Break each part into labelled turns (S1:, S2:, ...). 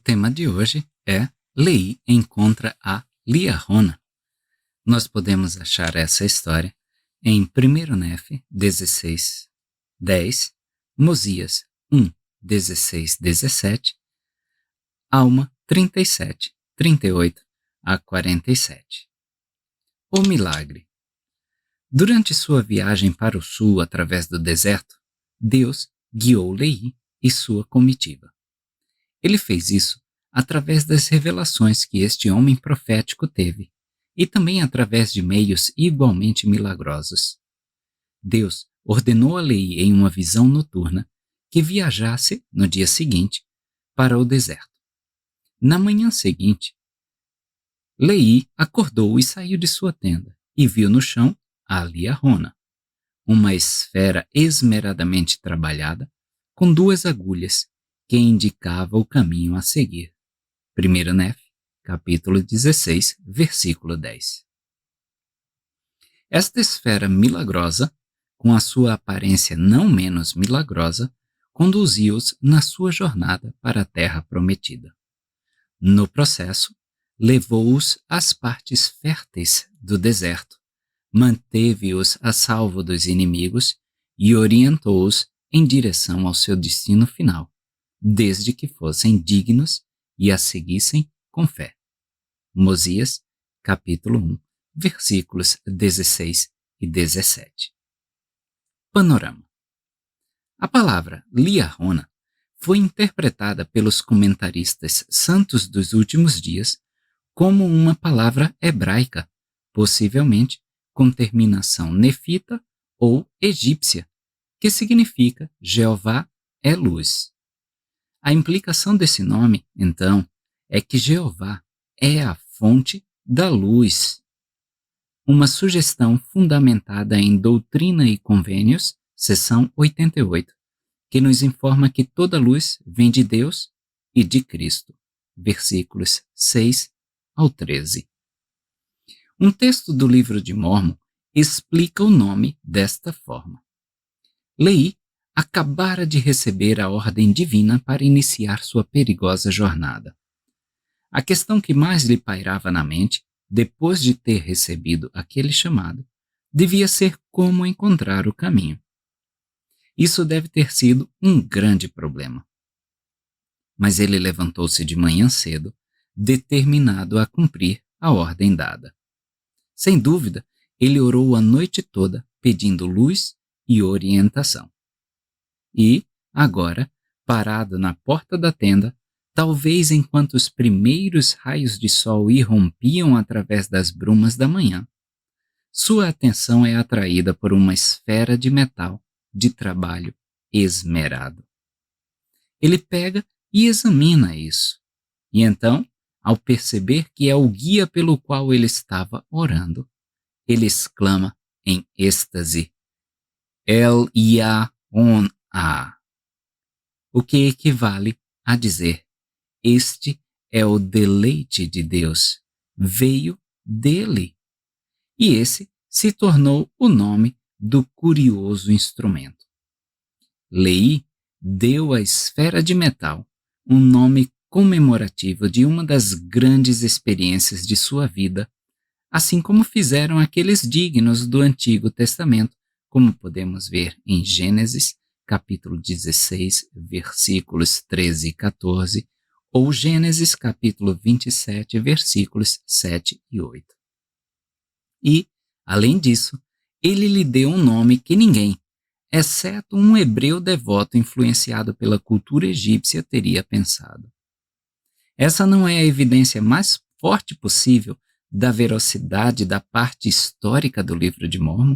S1: tema de hoje é Leí encontra a Liahona. Nós podemos achar essa história em 1 Nefe 16, 10, Mosias 1, 16, 17, Alma 37, 38 a 47. O milagre. Durante sua viagem para o sul através do deserto, Deus guiou Leí e sua comitiva. Ele fez isso através das revelações que este homem profético teve, e também através de meios igualmente milagrosos. Deus ordenou a Leí em uma visão noturna que viajasse, no dia seguinte, para o deserto. Na manhã seguinte, Leí acordou e saiu de sua tenda, e viu no chão a Liahona, uma esfera esmeradamente trabalhada, com 2 agulhas, que indicava o caminho a seguir. 1 Nefe, capítulo 16, versículo 10. Esta esfera milagrosa, com a sua aparência não menos milagrosa, conduziu-os na sua jornada para a terra prometida. No processo, levou-os às partes férteis do deserto, manteve-os a salvo dos inimigos e orientou-os em direção ao seu destino final, desde que fossem dignos e a seguissem com fé. Mosias, capítulo 1, versículos 16 e 17. Panorama. A palavra Liahona foi interpretada pelos comentaristas santos dos últimos dias como uma palavra hebraica, possivelmente com terminação nefita ou egípcia, que significa Jeová é luz. A implicação desse nome, então, é que Jeová é a fonte da luz. Uma sugestão fundamentada em Doutrina e Convênios, seção 88, que nos informa que toda luz vem de Deus e de Cristo. Versículos 6 ao 13. Um texto do livro de Mórmon explica o nome desta forma. Leí acabara de receber a ordem divina para iniciar sua perigosa jornada. A questão que mais lhe pairava na mente, depois de ter recebido aquele chamado, devia ser como encontrar o caminho. Isso deve ter sido um grande problema. Mas ele levantou-se de manhã cedo, determinado a cumprir a ordem dada. Sem dúvida, ele orou a noite toda, pedindo luz e orientação. E, agora, parado na porta da tenda, talvez enquanto os primeiros raios de sol irrompiam através das brumas da manhã, sua atenção é atraída por uma esfera de metal de trabalho esmerado. Ele pega e examina isso, e então, ao perceber que é o guia pelo qual ele estava orando, ele exclama em êxtase: El-Yah-On-A, o que equivale a dizer: este é o deleite de Deus, veio dele. E esse se tornou o nome do curioso instrumento. Leí deu à esfera de metal um nome comemorativo de uma das grandes experiências de sua vida, assim como fizeram aqueles dignos do Antigo Testamento, como podemos ver em Gênesis, capítulo 16, versículos 13 e 14, ou Gênesis, capítulo 27, versículos 7 e 8. E, além disso, ele lhe deu um nome que ninguém, exceto um hebreu devoto influenciado pela cultura egípcia, teria pensado. Essa não é a evidência mais forte possível da veracidade da parte histórica do livro de Mórmon?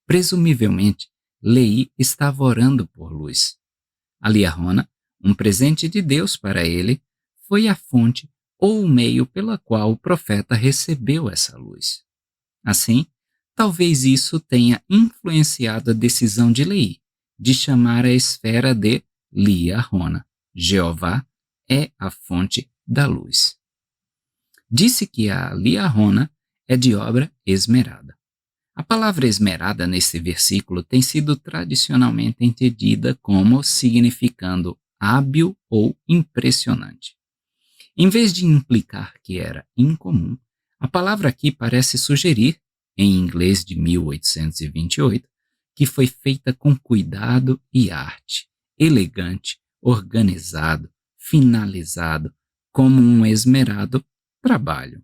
S1: Presumivelmente, Leí estava orando por luz. A Liahona, um presente de Deus para ele, foi a fonte ou o meio pela qual o profeta recebeu essa luz. Assim, talvez isso tenha influenciado a decisão de Leí de chamar a esfera de Liahona. Jeová é a fonte da luz. Disse que a Liahona é de obra esmerada. A palavra esmerada nesse versículo tem sido tradicionalmente entendida como significando hábil ou impressionante. Em vez de implicar que era incomum, a palavra aqui parece sugerir, em inglês de 1828, que foi feita com cuidado e arte, elegante, organizado, finalizado, como um esmerado trabalho.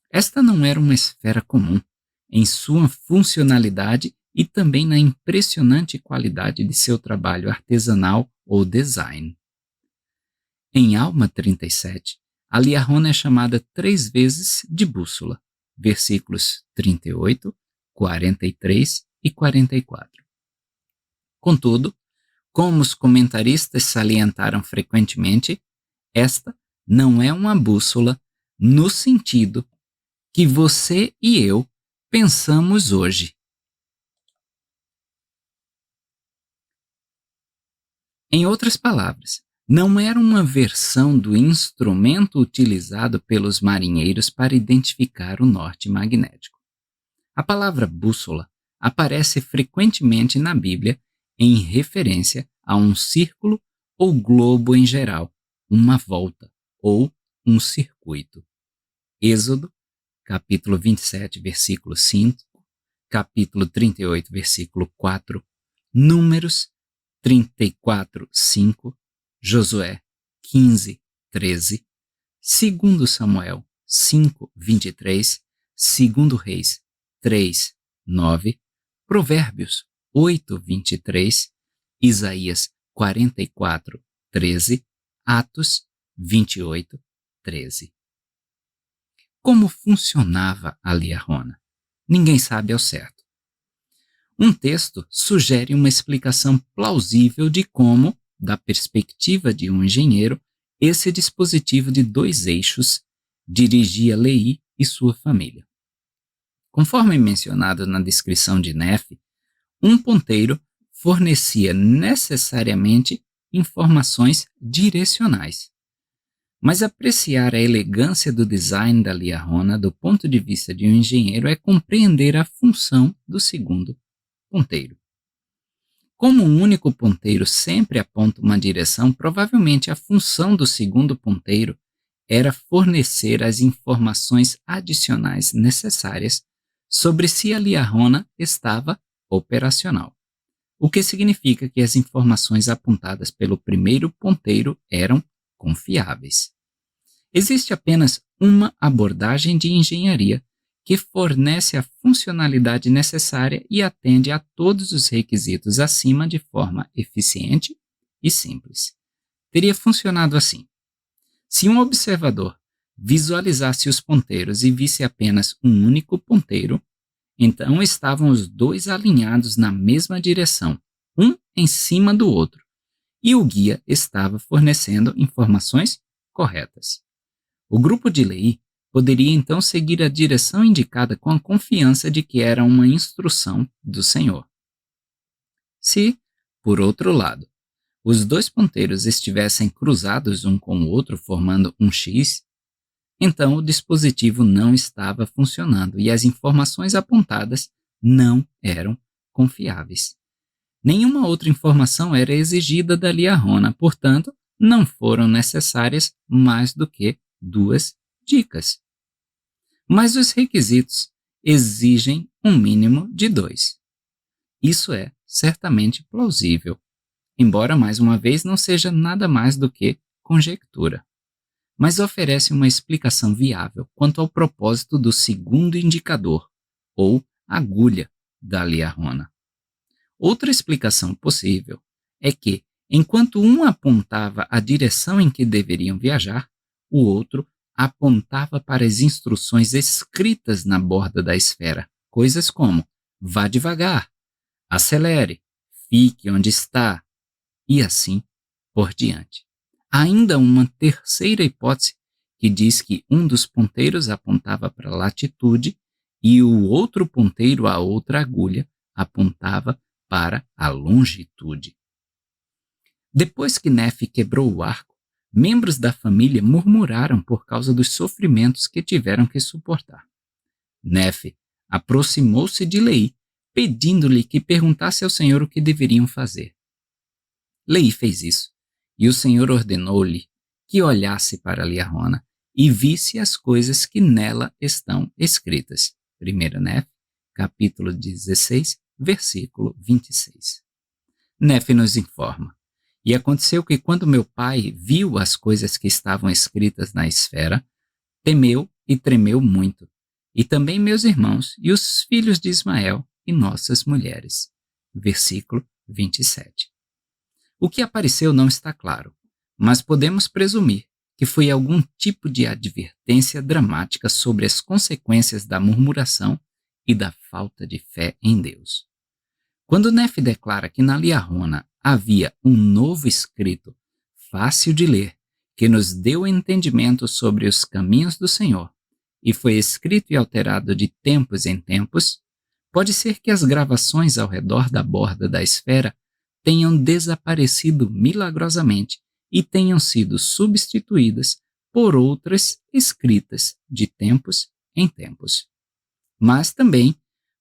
S1: Esta não era uma esfera comum em sua funcionalidade e também na impressionante qualidade de seu trabalho artesanal ou design. Em Alma 37, a Liahona é chamada 3 vezes de bússola, versículos 38, 43 e 44. Contudo, como os comentaristas salientaram frequentemente, esta não é uma bússola no sentido que você e eu pensamos hoje. Em outras palavras, não era uma versão do instrumento utilizado pelos marinheiros para identificar o norte magnético. A palavra bússola aparece frequentemente na Bíblia em referência a um círculo ou globo em geral, uma volta ou um circuito. Êxodo, capítulo 27, versículo 5, capítulo 38, versículo 4, Números 34, 5, Josué 15, 13, 2 Samuel 5, 23, 2 Reis 3, 9, Provérbios 8, 23, Isaías 44, 13, Atos 28, 13. Como funcionava a Liahona? Ninguém sabe ao certo. Um texto sugere uma explicação plausível de como, da perspectiva de um engenheiro, esse dispositivo de 2 eixos dirigia Leí e sua família. Conforme mencionado na descrição de Nefe, um ponteiro fornecia necessariamente informações direcionais. Mas apreciar a elegância do design da Liahona do ponto de vista de um engenheiro é compreender a função do segundo ponteiro. Como um único ponteiro sempre aponta uma direção, provavelmente a função do segundo ponteiro era fornecer as informações adicionais necessárias sobre se a Liahona estava operacional, o que significa que as informações apontadas pelo primeiro ponteiro eram confiáveis. Existe apenas uma abordagem de engenharia que fornece a funcionalidade necessária e atende a todos os requisitos acima de forma eficiente e simples. Teria funcionado assim: se um observador visualizasse os ponteiros e visse apenas um único ponteiro, então estavam os 2 alinhados na mesma direção, um em cima do outro, e o guia estava fornecendo informações corretas. O grupo de Leí poderia então seguir a direção indicada com a confiança de que era uma instrução do Senhor. Se, por outro lado, os 2 ponteiros estivessem cruzados um com o outro formando um X, então o dispositivo não estava funcionando e as informações apontadas não eram confiáveis. Nenhuma outra informação era exigida da Liahona, portanto, não foram necessárias mais do que 2 dicas. Mas os requisitos exigem um mínimo de 2. Isso é certamente plausível, embora mais uma vez não seja nada mais do que conjectura, mas oferece uma explicação viável quanto ao propósito do segundo indicador, ou agulha, da Liahona. Outra explicação possível é que, enquanto um apontava a direção em que deveriam viajar, o outro apontava para as instruções escritas na borda da esfera, coisas como: vá devagar, acelere, fique onde está, e assim por diante. Há ainda uma terceira hipótese que diz que um dos ponteiros apontava para a latitude e o outro ponteiro, a outra agulha, apontava para a longitude. Depois que Nefe quebrou o arco, membros da família murmuraram por causa dos sofrimentos que tiveram que suportar. Nefe aproximou-se de Leí, pedindo-lhe que perguntasse ao Senhor o que deveriam fazer. Leí fez isso, E o Senhor ordenou-lhe que olhasse para Liarona e visse as coisas que nela estão escritas. 1 Nefe, capítulo 16, versículo 26. Nefe nos informa: E aconteceu que quando meu pai viu as coisas que estavam escritas na esfera, temeu e tremeu muito, e também meus irmãos e os filhos de Ismael e nossas mulheres. Versículo 27. O que apareceu não está claro, mas podemos presumir que foi algum tipo de advertência dramática sobre as consequências da murmuração e da falta de fé em Deus. Quando Nefe declara que na Liarona havia um novo escrito, fácil de ler, que nos deu entendimento sobre os caminhos do Senhor, e foi escrito e alterado de tempos em tempos, pode ser que as gravações ao redor da borda da esfera tenham desaparecido milagrosamente e tenham sido substituídas por outras escritas de tempos em tempos. Mas também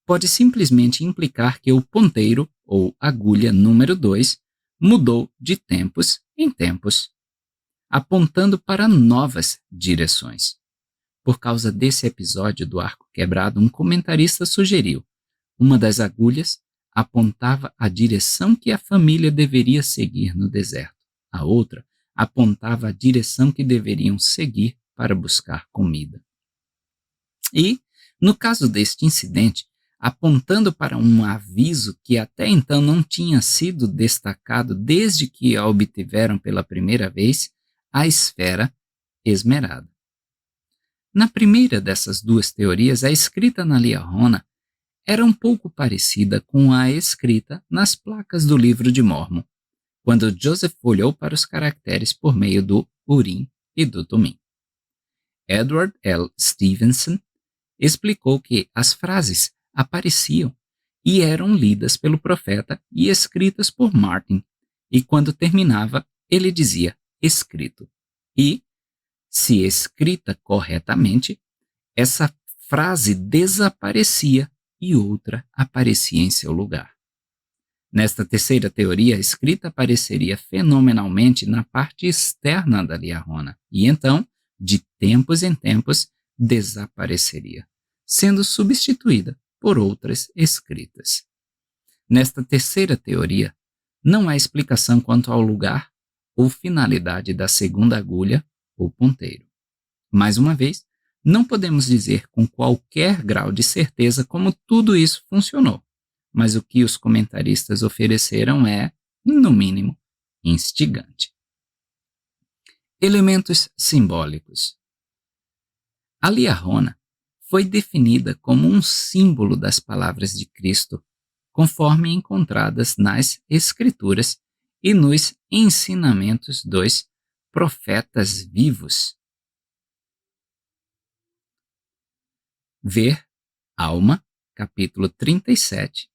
S1: pode simplesmente implicar que o ponteiro, ou agulha número 2, mudou de tempos em tempos, apontando para novas direções. Por causa desse episódio do arco quebrado, um comentarista sugeriu: uma das agulhas apontava a direção que a família deveria seguir no deserto. A outra apontava a direção que deveriam seguir para buscar comida. E, no caso deste incidente, apontando para um aviso que até então não tinha sido destacado desde que a obtiveram pela primeira vez, a esfera esmerada. Na primeira dessas duas teorias, a escrita na Liarona era um pouco parecida com a escrita nas placas do livro de Mórmon, quando Joseph olhou para os caracteres por meio do Urim e do Tumim. Edward L. Stevenson explicou que as frases apareciam e eram lidas pelo profeta e escritas por Martin, e quando terminava, ele dizia escrito. E, se escrita corretamente, essa frase desaparecia e outra aparecia em seu lugar. Nesta terceira teoria, a escrita apareceria fenomenalmente na parte externa da Liarona e então, de tempos em tempos, desapareceria, sendo substituída por outras escritas. Nesta terceira teoria, não há explicação quanto ao lugar ou finalidade da segunda agulha ou ponteiro. Mais uma vez, não podemos dizer com qualquer grau de certeza como tudo isso funcionou, mas o que os comentaristas ofereceram é, no mínimo, instigante. Elementos simbólicos. A Liarona foi definida como um símbolo das palavras de Cristo, conforme encontradas nas Escrituras e nos ensinamentos dos profetas vivos. Ver Alma, capítulo 37,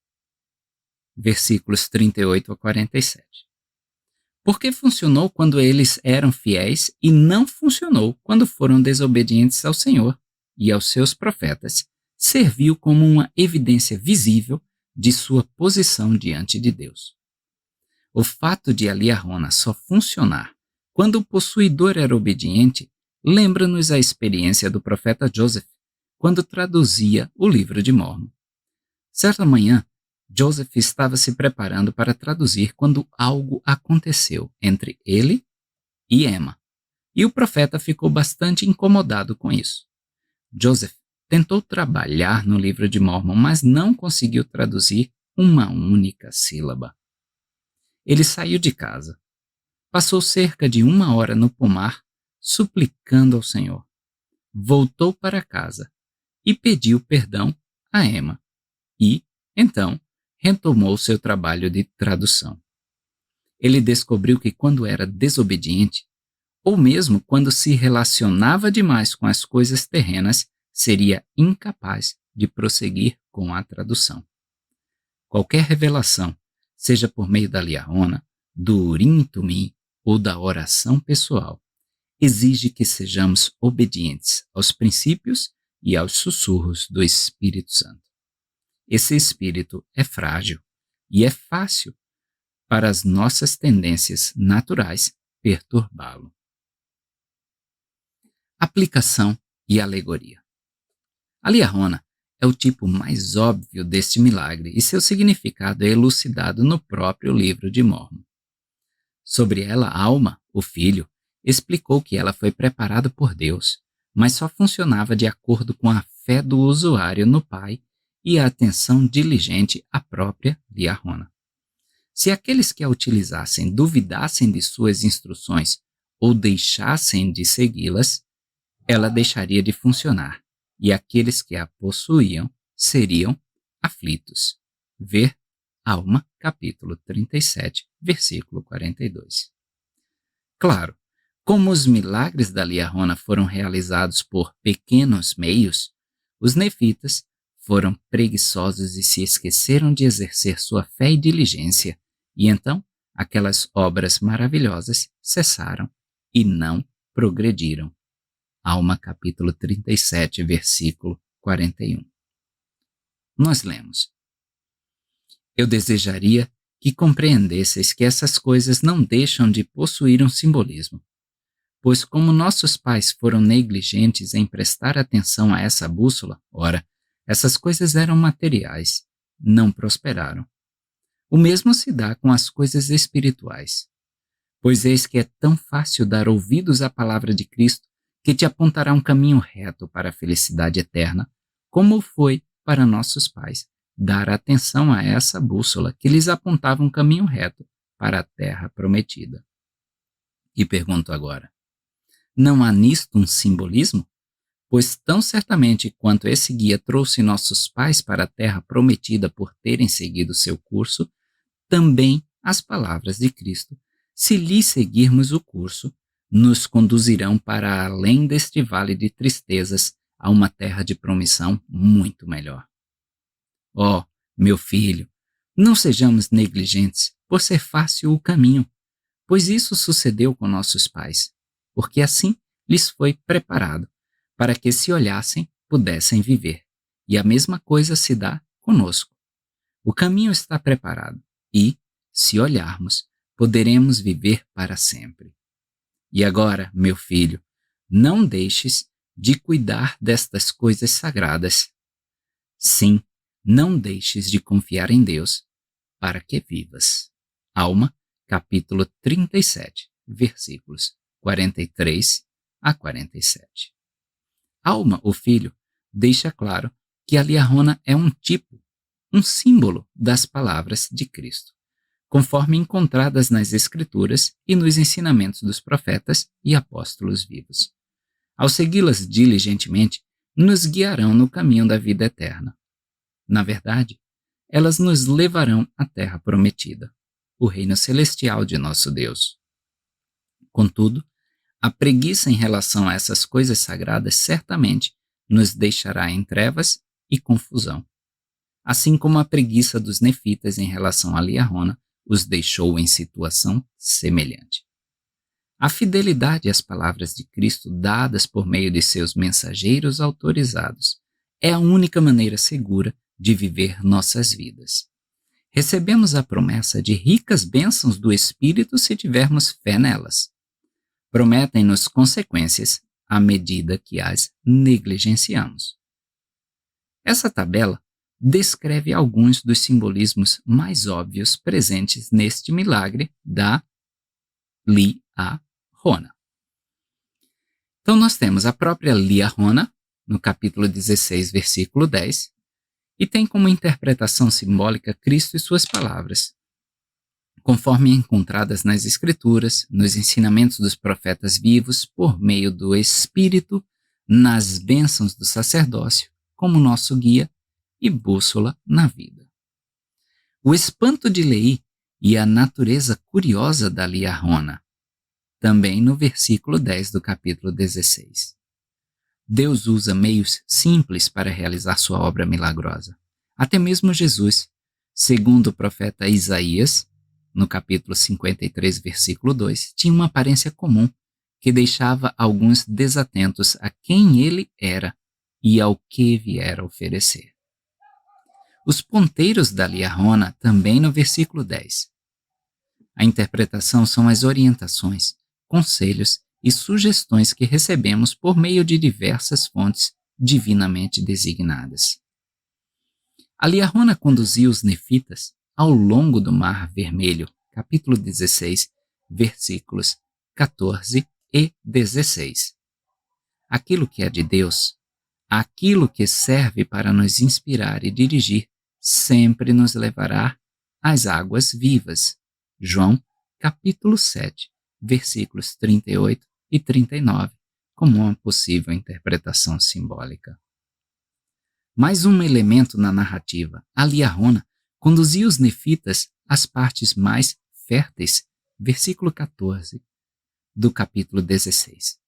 S1: versículos 38 a 47. Porque funcionou quando eles eram fiéis e não funcionou quando foram desobedientes ao Senhor e aos seus profetas, serviu como uma evidência visível de sua posição diante de Deus. O fato de a Liarona só funcionar quando o possuidor era obediente lembra-nos a experiência do profeta Joseph, quando traduzia o livro de Mórmon. Certa manhã, Joseph estava se preparando para traduzir quando algo aconteceu entre ele e Emma, e o profeta ficou bastante incomodado com isso. Joseph tentou trabalhar no livro de Mórmon, mas não conseguiu traduzir uma única sílaba. Ele saiu de casa, passou cerca de 1 hora no pomar, suplicando ao Senhor. Voltou para casa e pediu perdão a Emma, e, então, retomou seu trabalho de tradução. Ele descobriu que quando era desobediente, ou mesmo quando se relacionava demais com as coisas terrenas, seria incapaz de prosseguir com a tradução. Qualquer revelação, seja por meio da Liarona, do Urim e Tumim ou da oração pessoal, exige que sejamos obedientes aos princípios e aos sussurros do Espírito Santo. Esse Espírito é frágil e é fácil para as nossas tendências naturais perturbá-lo. Aplicação e alegoria. A liarona é o tipo mais óbvio deste milagre e seu significado é elucidado no próprio livro de Mórmon. Sobre ela, Alma, o filho, explicou que ela foi preparada por Deus, mas só funcionava de acordo com a fé do usuário no Pai e a atenção diligente à própria liarona. Se aqueles que a utilizassem duvidassem de suas instruções ou deixassem de segui-las, ela deixaria de funcionar, e aqueles que a possuíam seriam aflitos. Ver Alma, capítulo 37, versículo 42. Claro, como os milagres da liarona foram realizados por pequenos meios, os nefitas foram preguiçosos e se esqueceram de exercer sua fé e diligência, e então aquelas obras maravilhosas cessaram e não progrediram. Alma, capítulo 37, versículo 41. Nós lemos: Eu desejaria que compreendesseis que essas coisas não deixam de possuir um simbolismo, pois como nossos pais foram negligentes em prestar atenção a essa bússola, ora, essas coisas eram materiais, não prosperaram. O mesmo se dá com as coisas espirituais, pois eis que é tão fácil dar ouvidos à palavra de Cristo que te apontará um caminho reto para a felicidade eterna, como foi para nossos pais dar atenção a essa bússola que lhes apontava um caminho reto para a terra prometida. E pergunto agora, não há nisto um simbolismo? Pois tão certamente quanto esse guia trouxe nossos pais para a terra prometida por terem seguido seu curso, também as palavras de Cristo, se lhe seguirmos o curso, nos conduzirão para além deste vale de tristezas a uma terra de promissão muito melhor. Ó, meu filho, não sejamos negligentes por ser fácil o caminho, pois isso sucedeu com nossos pais, porque assim lhes foi preparado, para que se olhassem, pudessem viver. E a mesma coisa se dá conosco. O caminho está preparado e, se olharmos, poderemos viver para sempre. E agora, meu filho, não deixes de cuidar destas coisas sagradas. Sim, não deixes de confiar em Deus para que vivas. Alma, capítulo 37, versículos 43 a 47. Alma, o filho, deixa claro que a liarona é um tipo, um símbolo das palavras de Cristo, conforme encontradas nas Escrituras e nos ensinamentos dos profetas e apóstolos vivos. Ao segui-las diligentemente, nos guiarão no caminho da vida eterna. Na verdade, elas nos levarão à terra prometida, o reino celestial de nosso Deus. Contudo, a preguiça em relação a essas coisas sagradas certamente nos deixará em trevas e confusão, assim como a preguiça dos nefitas em relação à liarona os deixou em situação semelhante. A fidelidade às palavras de Cristo dadas por meio de seus mensageiros autorizados é a única maneira segura de viver nossas vidas. Recebemos a promessa de ricas bênçãos do Espírito se tivermos fé nelas. Prometem-nos consequências à medida que as negligenciamos. Essa tabela descreve alguns dos simbolismos mais óbvios presentes neste milagre da liarona. Então nós temos a própria liarona, no capítulo 16, versículo 10, e tem como interpretação simbólica Cristo e suas palavras, conforme encontradas nas Escrituras, nos ensinamentos dos profetas vivos, por meio do Espírito, nas bênçãos do sacerdócio, como nosso guia e bússola na vida. O espanto de Leí e a natureza curiosa da liarona, também no versículo 10 do capítulo 16. Deus usa meios simples para realizar sua obra milagrosa. Até mesmo Jesus, segundo o profeta Isaías, no capítulo 53, versículo 2, tinha uma aparência comum que deixava alguns desatentos a quem ele era e ao que viera oferecer. Os ponteiros da liarona, também no versículo 10. A interpretação são as orientações conselhos e sugestões que recebemos por meio de diversas fontes divinamente designadas. A Liahona conduziu os nefitas ao longo do Mar Vermelho, capítulo 16, versículos 14 e 16. Aquilo que é de Deus, aquilo que serve para nos inspirar e dirigir, sempre nos levará às águas vivas. João, capítulo 7, versículos 38 e 39, como uma possível interpretação simbólica. Mais um elemento na narrativa, a Liahona conduziu os nefitas às partes mais férteis, versículo 14 do capítulo 16.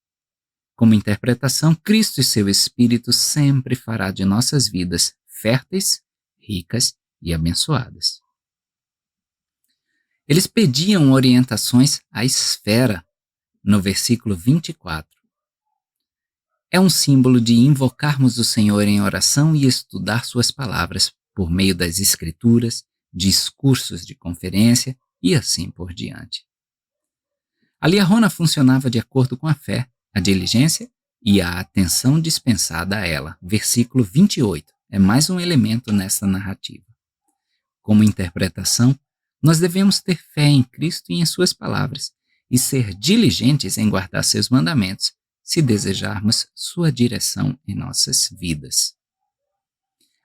S1: Como interpretação, Cristo e seu Espírito sempre fará de nossas vidas férteis, ricas e abençoadas. Eles pediam orientações à esfera, no versículo 24. É um símbolo de invocarmos o Senhor em oração e estudar suas palavras por meio das escrituras, discursos de conferência e assim por diante. A Liahona funcionava de acordo com a fé, a diligência e a atenção dispensada a ela. Versículo 28 é mais um elemento nessa narrativa. Como interpretação, nós devemos ter fé em Cristo e em suas palavras e ser diligentes em guardar seus mandamentos, se desejarmos sua direção em nossas vidas.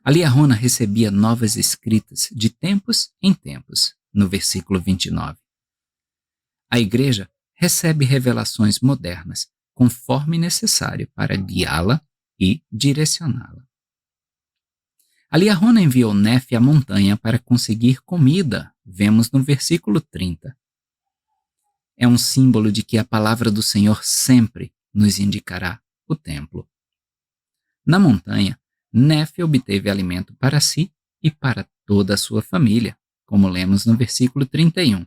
S1: A Liahona recebia novas escritas de tempos em tempos, no versículo 29. A igreja recebe revelações modernas, conforme necessário para guiá-la e direcioná-la. A Liahona enviou Nefe à montanha para conseguir comida, vemos no versículo 30. É um símbolo de que a palavra do Senhor sempre nos indicará o templo. Na montanha, Nefe obteve alimento para si e para toda a sua família, como lemos no versículo 31.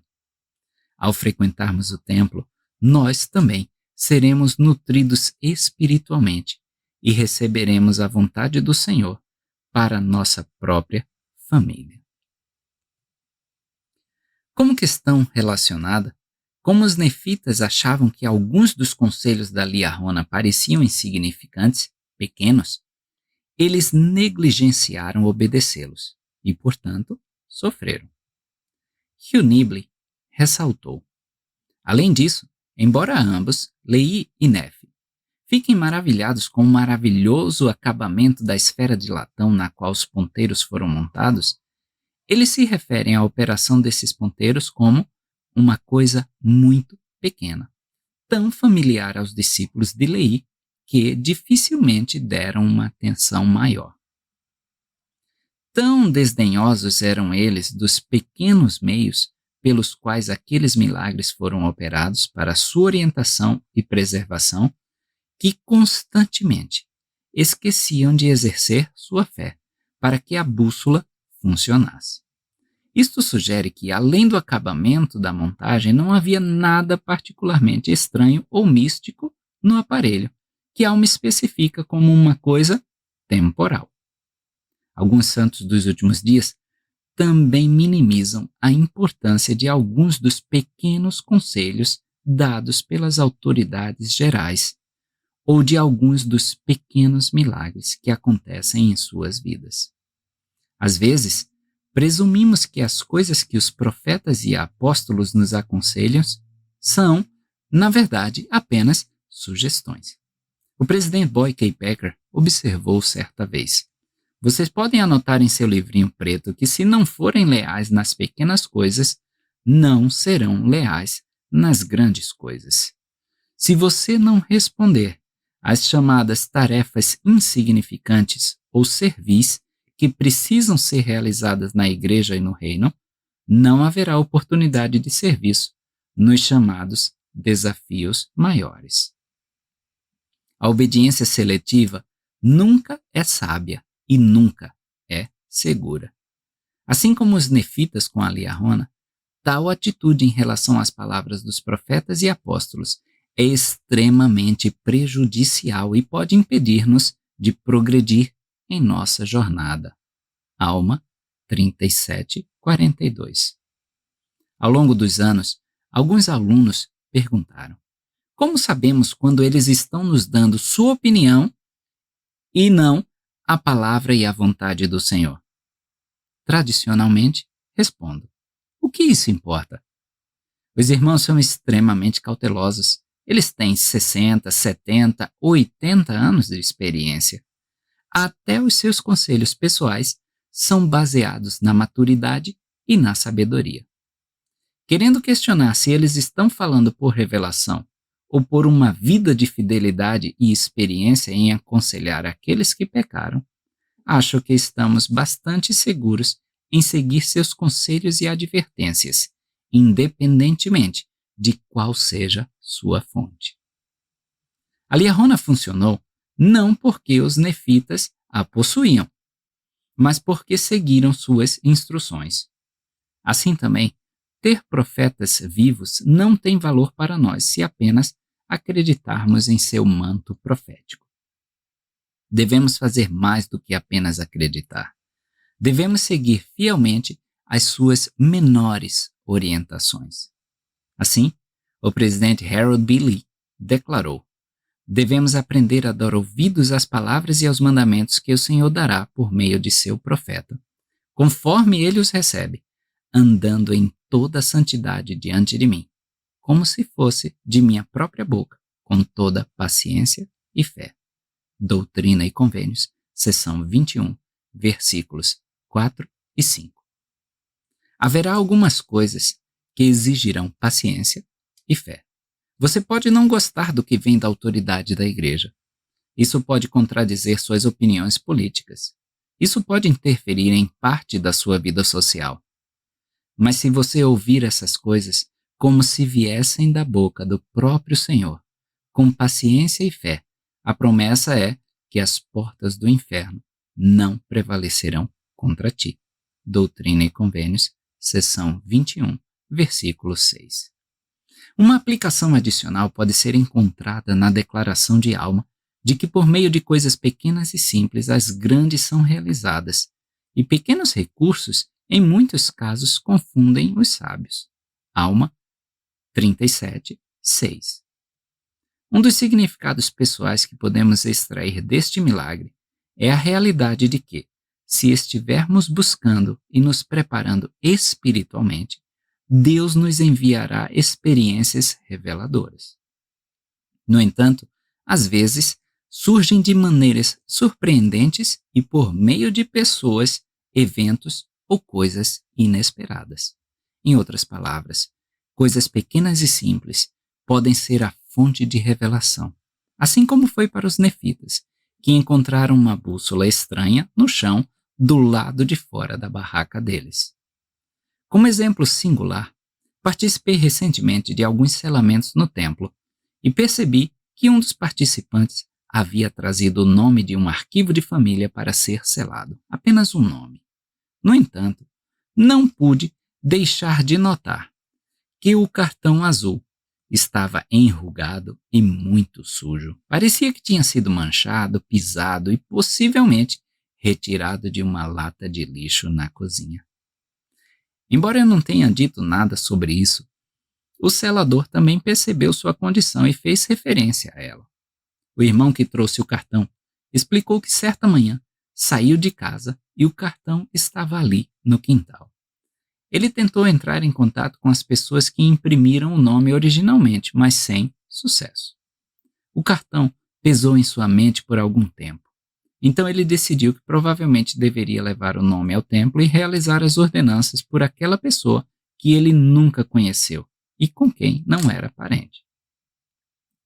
S1: Ao frequentarmos o templo, nós também seremos nutridos espiritualmente e receberemos a vontade do Senhor para nossa própria família. Como questão relacionada, como os nefitas achavam que alguns dos conselhos da Liahona pareciam insignificantes, pequenos, eles negligenciaram obedecê-los e, portanto, sofreram. Hugh Nibley ressaltou: além disso, embora ambos, Lehi e Nefe, fiquem maravilhados com o maravilhoso acabamento da esfera de latão na qual os ponteiros foram montados, eles se referem à operação desses ponteiros como uma coisa muito pequena, tão familiar aos discípulos de Lehi que dificilmente deram uma atenção maior. Tão desdenhosos eram eles dos pequenos meios pelos quais aqueles milagres foram operados para sua orientação e preservação, que constantemente esqueciam de exercer sua fé para que a bússola funcionasse. Isto sugere que, além do acabamento da montagem, não havia nada particularmente estranho ou místico no aparelho, que a alma especifica como uma coisa temporal. Alguns santos dos últimos dias também minimizam a importância de alguns dos pequenos conselhos dados pelas autoridades gerais ou de alguns dos pequenos milagres que acontecem em suas vidas. Às vezes, presumimos que as coisas que os profetas e apóstolos nos aconselham são, na verdade, apenas sugestões. O presidente Boyd K. Packer observou certa vez: vocês podem anotar em seu livrinho preto que, se não forem leais nas pequenas coisas, não serão leais nas grandes coisas. Se você não responder às chamadas tarefas insignificantes ou servis que precisam ser realizadas na igreja e no reino, não haverá oportunidade de serviço nos chamados desafios maiores. A obediência seletiva nunca é sábia e nunca é segura. Assim como os nefitas com a Liahona, tal atitude em relação às palavras dos profetas e apóstolos é extremamente prejudicial e pode impedir-nos de progredir em nossa jornada. Alma 37:42. Ao longo dos anos, alguns alunos perguntaram: Como sabemos quando eles estão nos dando sua opinião e não a palavra e a vontade do Senhor? Tradicionalmente, respondo: o que isso importa? Os irmãos são extremamente cautelosos. Eles têm 60, 70, 80 anos de experiência. Até os seus conselhos pessoais são baseados na maturidade e na sabedoria. Querendo questionar se eles estão falando por revelação ou por uma vida de fidelidade e experiência em aconselhar aqueles que pecaram, acho que estamos bastante seguros em seguir seus conselhos e advertências, independentemente de qual seja sua fonte. A liahona funcionou não porque os nefitas a possuíam, mas porque seguiram suas instruções. Assim também, ter profetas vivos não tem valor para nós se apenas acreditarmos em seu manto profético. Devemos fazer mais do que apenas acreditar. Devemos seguir fielmente as suas menores orientações. Assim, o presidente Harold B. Lee declarou: devemos aprender a dar ouvidos às palavras e aos mandamentos que o Senhor dará por meio de seu profeta, conforme ele os recebe, andando em toda a santidade diante de mim, como se fosse de minha própria boca, com toda paciência e fé. Doutrina e Convênios, seção 21, versículos 4 e 5. Haverá algumas coisas que exigirão paciência e fé. Você pode não gostar do que vem da autoridade da igreja. Isso pode contradizer suas opiniões políticas. Isso pode interferir em parte da sua vida social. Mas se você ouvir essas coisas como se viessem da boca do próprio Senhor, com paciência e fé, a promessa é que as portas do inferno não prevalecerão contra ti. Doutrina e Convênios, seção 21, versículo 6. Uma aplicação adicional pode ser encontrada na declaração de Alma de que por meio de coisas pequenas e simples as grandes são realizadas, e pequenos recursos, em muitos casos, confundem os sábios. Alma 37, 6. Um dos significados pessoais que podemos extrair deste milagre é a realidade de que, se estivermos buscando e nos preparando espiritualmente, Deus nos enviará experiências reveladoras. No entanto, às vezes, surgem de maneiras surpreendentes e por meio de pessoas, eventos ou coisas inesperadas. Em outras palavras, coisas pequenas e simples podem ser a fonte de revelação, assim como foi para os nefitas, que encontraram uma bússola estranha no chão do lado de fora da barraca deles. Como exemplo singular, participei recentemente de alguns selamentos no templo e percebi que um dos participantes havia trazido o nome de um arquivo de família para ser selado, apenas um nome. No entanto, não pude deixar de notar que o cartão azul estava enrugado e muito sujo. Parecia que tinha sido manchado, pisado e possivelmente retirado de uma lata de lixo na cozinha. Embora eu não tenha dito nada sobre isso, o selador também percebeu sua condição e fez referência a ela. O irmão que trouxe o cartão explicou que certa manhã saiu de casa e o cartão estava ali, no quintal. Ele tentou entrar em contato com as pessoas que imprimiram o nome originalmente, mas sem sucesso. O cartão pesou em sua mente por algum tempo. Então ele decidiu que provavelmente deveria levar o nome ao templo e realizar as ordenanças por aquela pessoa que ele nunca conheceu e com quem não era parente.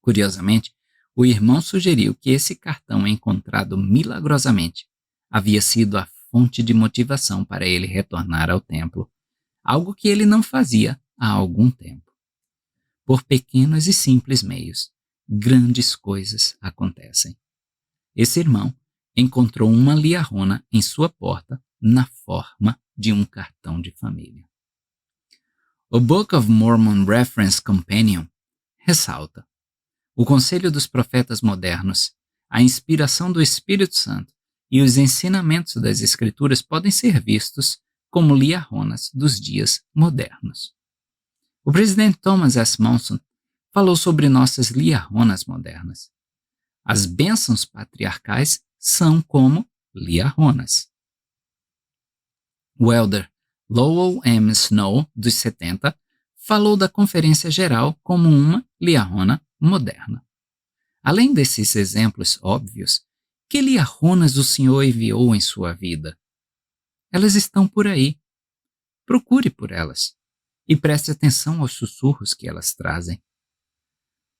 S1: Curiosamente, o irmão sugeriu que esse cartão encontrado milagrosamente havia sido a fonte de motivação para ele retornar ao templo, algo que ele não fazia há algum tempo. Por pequenos e simples meios, grandes coisas acontecem. Esse irmão encontrou uma liahona em sua porta na forma de um cartão de família. O Book of Mormon Reference Companion ressalta: o conselho dos profetas modernos, a inspiração do Espírito Santo e os ensinamentos das Escrituras podem ser vistos como liahonas dos dias modernos. O presidente Thomas S. Monson falou sobre nossas liarronas modernas. As bênçãos patriarcais são como liarronas. O elder Lowell M. Snow, dos 70, falou da Conferência Geral como uma liarrona moderna. Além desses exemplos óbvios, que liarronas o Senhor enviou em sua vida? Elas estão por aí. Procure por elas e preste atenção aos sussurros que elas trazem.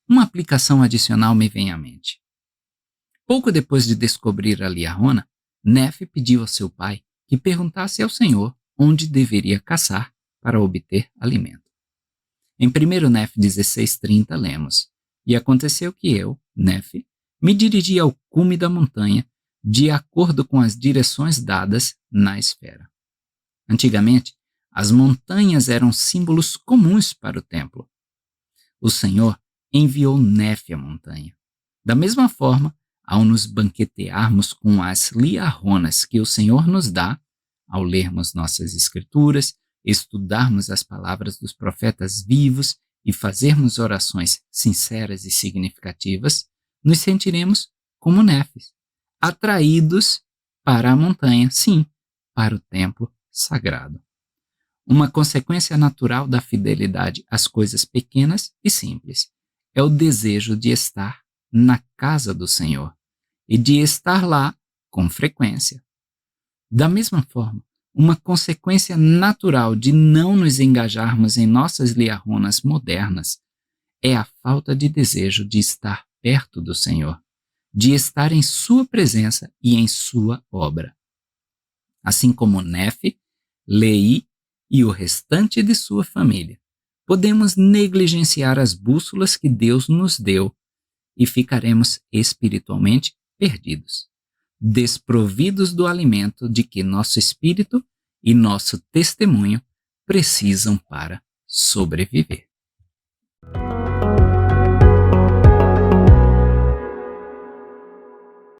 S1: Uma aplicação adicional me vem à mente. Pouco depois de descobrir a liarrona, Nefe pediu ao seu pai que perguntasse ao Senhor onde deveria caçar para obter alimento. Em 1 Nefe 16:30 lemos: E aconteceu que eu, Nefe, me dirigi ao cume da montanha, de acordo com as direções dadas na esfera. Antigamente, as montanhas eram símbolos comuns para o templo. O Senhor enviou Nefe à montanha. Da mesma forma, ao nos banquetearmos com as liarronas que o Senhor nos dá, ao lermos nossas escrituras, estudarmos as palavras dos profetas vivos e fazermos orações sinceras e significativas, nos sentiremos como Nefes, atraídos para a montanha, sim, para o templo sagrado. Uma consequência natural da fidelidade às coisas pequenas e simples é o desejo de estar na casa do Senhor e de estar lá com frequência. Da mesma forma, uma consequência natural de não nos engajarmos em nossas liarronas modernas é a falta de desejo de estar perto do Senhor, de estar em sua presença e em sua obra. Assim como Nefe, Lei e o restante de sua família, podemos negligenciar as bússolas que Deus nos deu e ficaremos espiritualmente perdidos, desprovidos do alimento de que nosso espírito e nosso testemunho precisam para sobreviver.